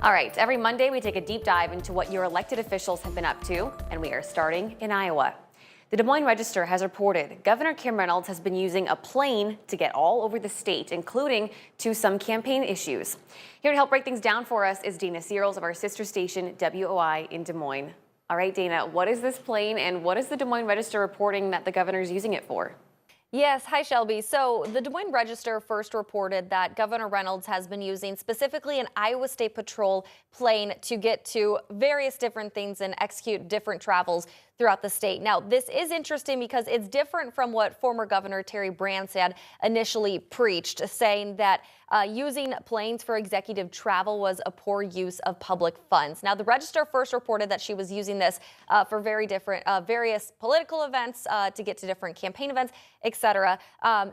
All right, every Monday we take a deep dive into what your elected officials have been up to, and we are starting in Iowa. The Des Moines Register has reported Governor Kim Reynolds has been using a plane to get all over the state, including to some campaign issues. Here to help break things down for us is Dana Searles of our sister station, WOI in Des Moines. All right, Dana, what is this plane and what is the Des Moines Register reporting that the governor is using it for? Yes, hi Shelby. So the Des Moines Register first reported that Governor Reynolds has been using specifically an Iowa State Patrol plane to get to various different things and execute different travels throughout the state. Now, this is interesting because it's different from what former Governor Terry Branstad initially preached, saying that using planes for executive travel was a poor use of public funds. Now, the Register first reported that she was using this for various political events to get to different campaign events, etc.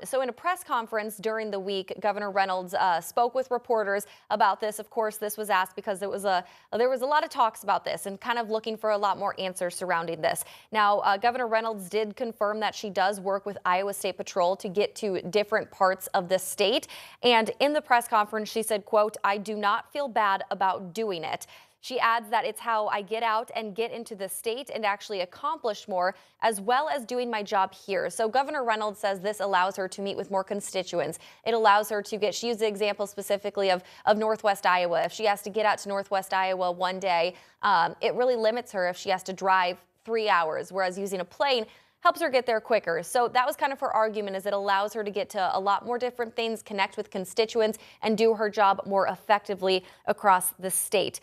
So in a press conference during the week, Governor Reynolds spoke with reporters about this. Of course, this was asked because there was a lot of talks about this and kind of looking for a lot more answers surrounding this. Now, Governor Reynolds did confirm that she does work with Iowa State Patrol to get to different parts of the state. And in the press conference, she said, quote, "I do not feel bad about doing it." She adds that it's how I get out and get into the state and actually accomplish more, as well as doing my job here. So Governor Reynolds says this allows her to meet with more constituents. It allows her to she used the example specifically of Northwest Iowa. If she has to get out to Northwest Iowa one day, it really limits her if she has to drive 3 hours, whereas using a plane helps her get there quicker. So that was kind of her argument, is it allows her to get to a lot more different things, connect with constituents, and do her job more effectively across the state.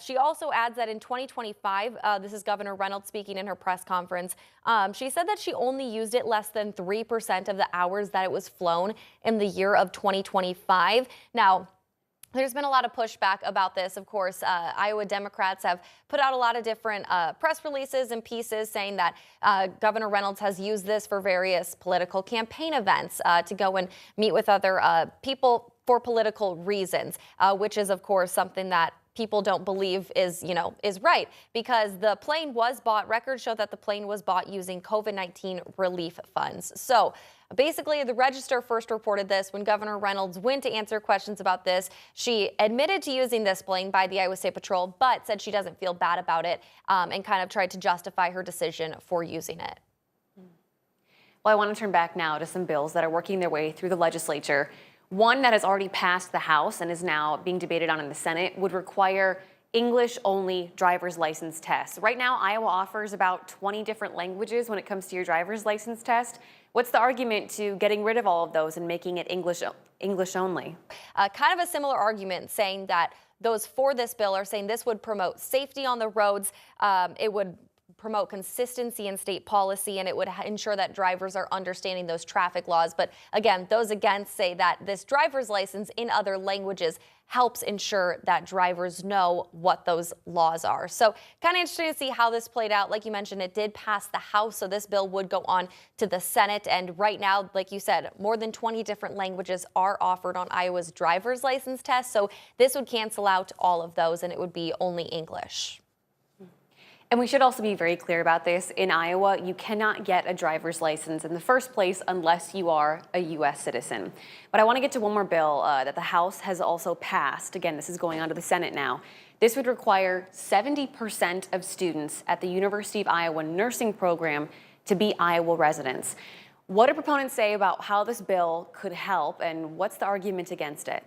She also adds that in 2025, this is Governor Reynolds speaking in her press conference, she said that she only used it less than 3% of the hours that it was flown in the year of 2025. Now, there's been a lot of pushback about this. Of course, Iowa Democrats have put out a lot of different press releases and pieces saying that Governor Reynolds has used this for various political campaign events to go and meet with other people for political reasons, which is, of course, something that people don't believe is right, because the plane was bought. Records show that the plane was bought using COVID-19 relief funds. So basically, the Register first reported this when Governor Reynolds went to answer questions about this. She admitted to using this plane by the Iowa State Patrol, but said she doesn't feel bad about it and kind of tried to justify her decision for using it. Well, I want to turn back now to some bills that are working their way through the legislature. One that has already passed the House and is now being debated on in the Senate would require English-only driver's license tests. Right now, Iowa offers about 20 different languages when it comes to your driver's license test. What's the argument to getting rid of all of those and making it English only? Kind of a similar argument, saying that those for this bill are saying this would promote safety on the roads. It would promote consistency in state policy, and it would ensure that drivers are understanding those traffic laws. But again, those against say that this driver's license in other languages helps ensure that drivers know what those laws are. So kind of interesting to see how this played out. Like you mentioned, it did pass the House, so this bill would go on to the Senate. And right now, like you said, more than 20 different languages are offered on Iowa's driver's license test. So this would cancel out all of those, and it would be only English. And we should also be very clear about this. In Iowa, you cannot get a driver's license in the first place unless you are a U.S. citizen. But I want to get to one more bill that the House has also passed. Again, this is going on to the Senate now. This would require 70% of students at the University of Iowa nursing program to be Iowa residents. What do proponents say about how this bill could help, and what's the argument against it?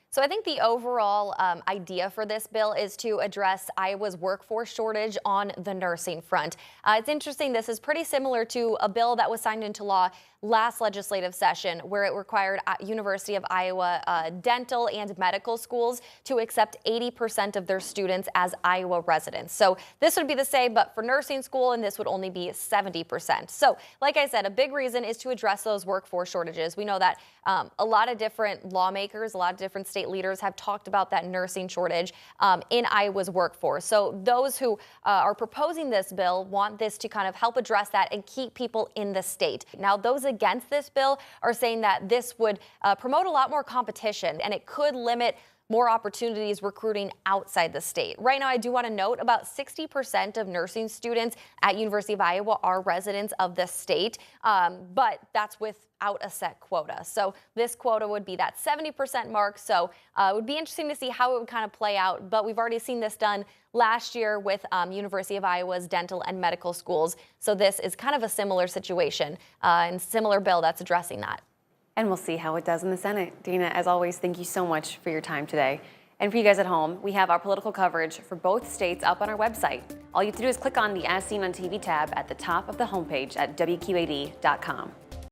So I think the overall idea for this bill is to address Iowa's workforce shortage on the nursing front. It's interesting, this is pretty similar to a bill that was signed into law last legislative session, where it required University of Iowa dental and medical schools to accept 80% of their students as Iowa residents. So this would be the same, but for nursing school, and this would only be 70%. So like I said, a big reason is to address those workforce shortages. We know that a lot of different lawmakers, a lot of different state leaders have talked about that nursing shortage in Iowa's workforce. So those who are proposing this bill want this to kind of help address that and keep people in the state. Now, those against this bill are saying that this would promote a lot more competition, and it could limit more opportunities recruiting outside the state. Right now, I do want to note about 60% of nursing students at University of Iowa are residents of the state, but that's without a set quota. So this quota would be that 70% mark. So it would be interesting to see how it would kind of play out. But we've already seen this done last year with University of Iowa's dental and medical schools. So this is kind of a similar situation and similar bill that's addressing that. And we'll see how it does in the Senate. Dana, as always, thank you so much for your time today. And for you guys at home, we have our political coverage for both states up on our website. All you have to do is click on the As Seen on TV tab at the top of the homepage at WQAD.com.